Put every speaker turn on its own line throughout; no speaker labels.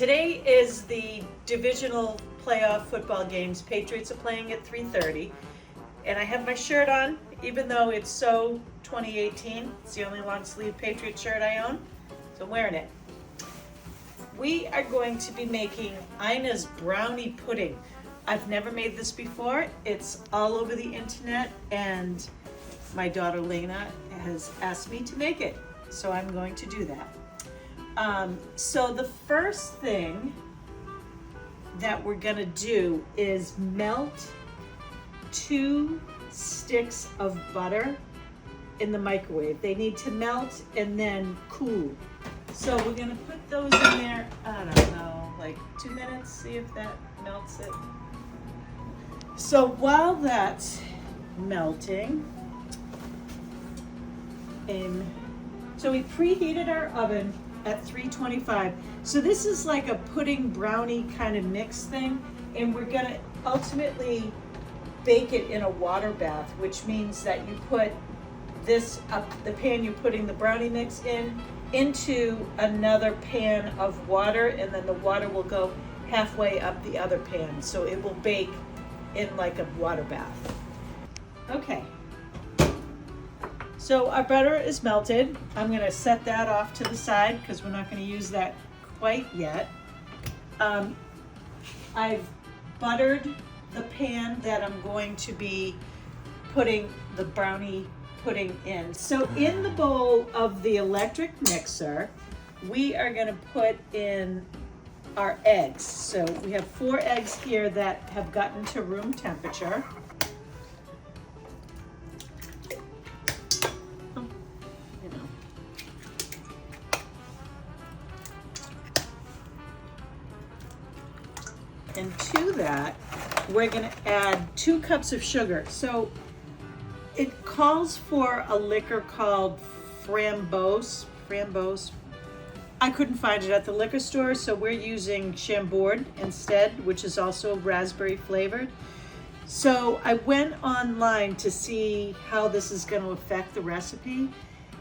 Today is the divisional playoff football games. Patriots are playing at 3:30. And I have my shirt on, even though it's so 2018. It's the only long sleeve Patriot shirt I own, so I'm wearing it. We are going to be making Ina's Brownie Pudding. I've never made this before. It's all over the internet, and my daughter Lena has asked me to make it, so I'm going to do that. So the first thing that we're gonna do is melt 2 sticks of butter in the microwave. They need to melt and then cool. So we're gonna put those in there, I don't know, like 2 minutes, see if that melts it. So while that's melting, so we preheated our oven at 325. So this is like a pudding brownie kind of mix thing, and we're gonna ultimately bake it in a water bath, which means that you put this up, the pan you're putting the brownie mix in, into another pan of water, and then the water will go halfway up the other pan. So it will bake in like a water bath. Okay. So our butter is melted. I'm gonna set that off to the side because we're not gonna use that quite yet. I've buttered the pan that I'm going to be putting the brownie pudding in. So in the bowl of the electric mixer, we are gonna put in our eggs. So we have 4 eggs here that have gotten to room temperature. And to that, we're gonna add 2 cups of sugar. So it calls for a liquor called Framboise. I couldn't find it at the liquor store, so we're using Chambord instead, which is also raspberry flavored. So I went online to see how this is gonna affect the recipe.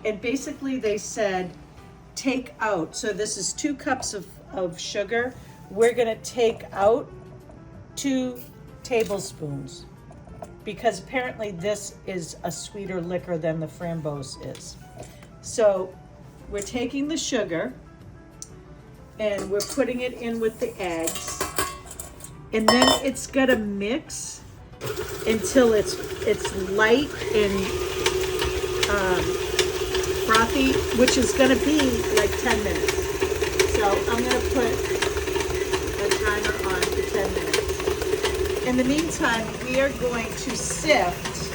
And basically they said, take out, so this is 2 cups of sugar. We're gonna take out 2 tablespoons because apparently this is a sweeter liquor than the Framboise is. So we're taking the sugar and we're putting it in with the eggs, and then it's gonna mix until it's light and frothy, which is gonna be like 10 minutes. So I'm gonna put timer on for 10 minutes. In the meantime, we are going to sift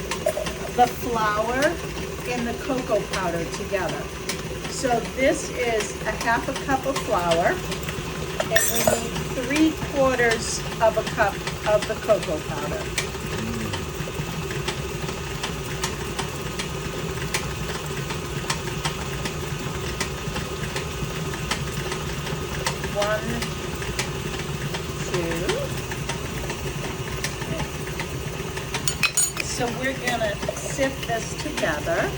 the flour and the cocoa powder together. So this is a 1/2 cup of flour, and we need 3/4 of a cup of the cocoa powder. So we're gonna sift this together.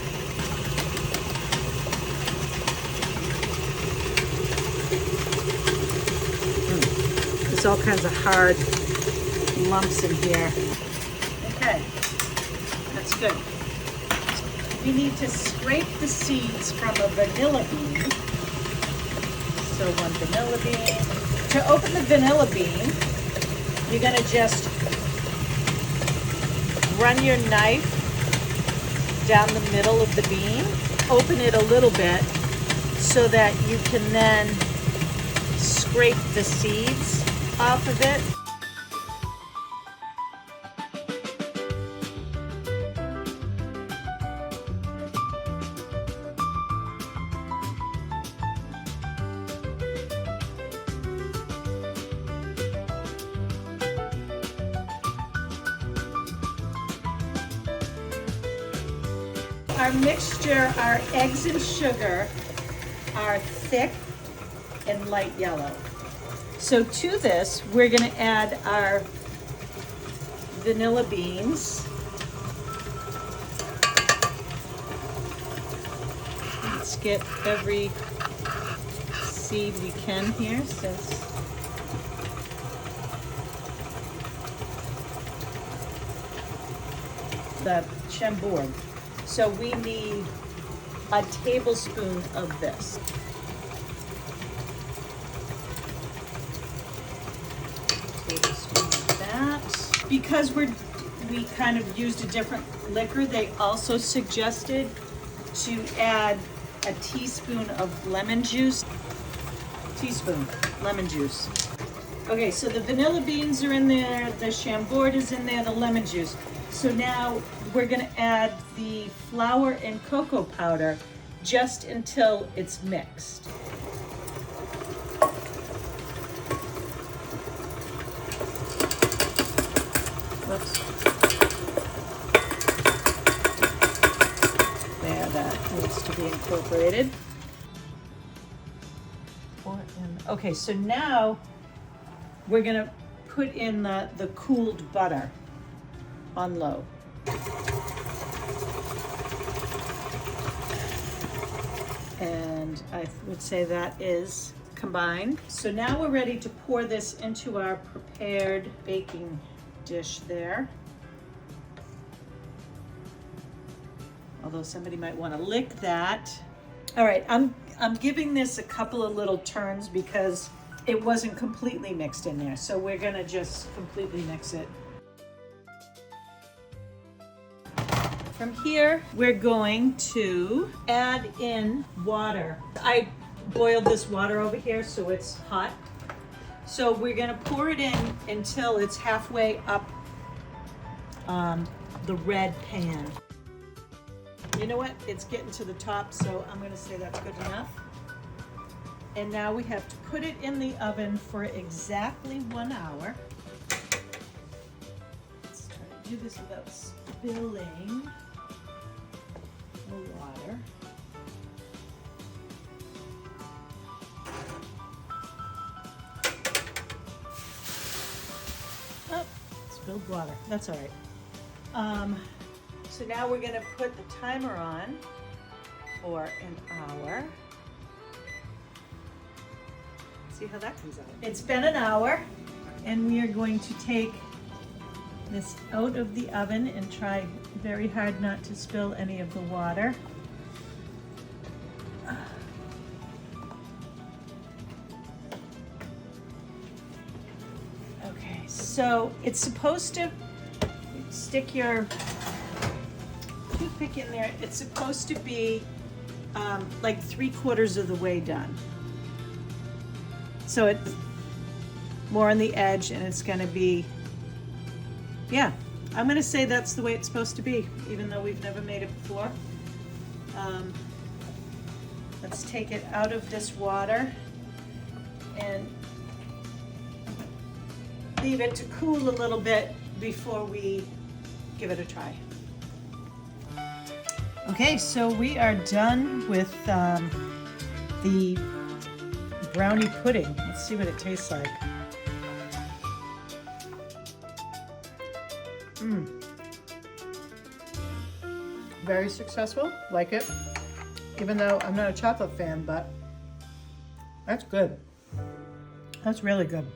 There's all kinds of hard lumps in here. Okay, that's good. We need to scrape the seeds from a vanilla bean. So 1 vanilla bean. To open the vanilla bean, you're gonna just run your knife down the middle of the bean, open it a little bit so that you can then scrape the seeds off of it. Our mixture, our eggs and sugar are thick and light yellow. So to this, we're gonna add our vanilla beans. Let's get every seed we can here since the chambord. So we need a tablespoon of this. Tablespoon of that. Because we kind of used a different liquor, they also suggested to add a teaspoon of lemon juice. Teaspoon lemon juice. Okay, so the vanilla beans are in there, the chambord is in there, the lemon juice. So now we're gonna add the flour and cocoa powder just until it's mixed. Whoops. There, that needs to be incorporated. Okay, so now we're gonna put in the cooled butter on low. And I would say that is combined. So now we're ready to pour this into our prepared baking dish there. Although somebody might want to lick that. All right, I'm giving this a couple of little turns because it wasn't completely mixed in there. So we're gonna just completely mix it. From here, we're going to add in water. I boiled this water over here so it's hot. So we're gonna pour it in until it's halfway up the red pan. You know what? It's getting to the top, so I'm gonna say that's good enough. And now we have to put it in the oven for exactly 1 hour. Let's try to do this without spilling the water. Oh, spilled water. That's all right. So now we're gonna put the timer on for an hour. See how that comes out. It's been an hour, and we are going to take this out of the oven and try very hard not to spill any of the water. Okay, so it's supposed to stick your toothpick in there. It's supposed to be like 3/4 of the way done. So it's more on the edge, and it's gonna be, yeah, I'm gonna say that's the way it's supposed to be, even though we've never made it before. Let's take it out of this water and leave it to cool a little bit before we give it a try. Okay, so we are done with the brownie pudding. Let's see what it tastes like. Very successful, like it. Even though I'm not a chocolate fan, but that's good. That's really good.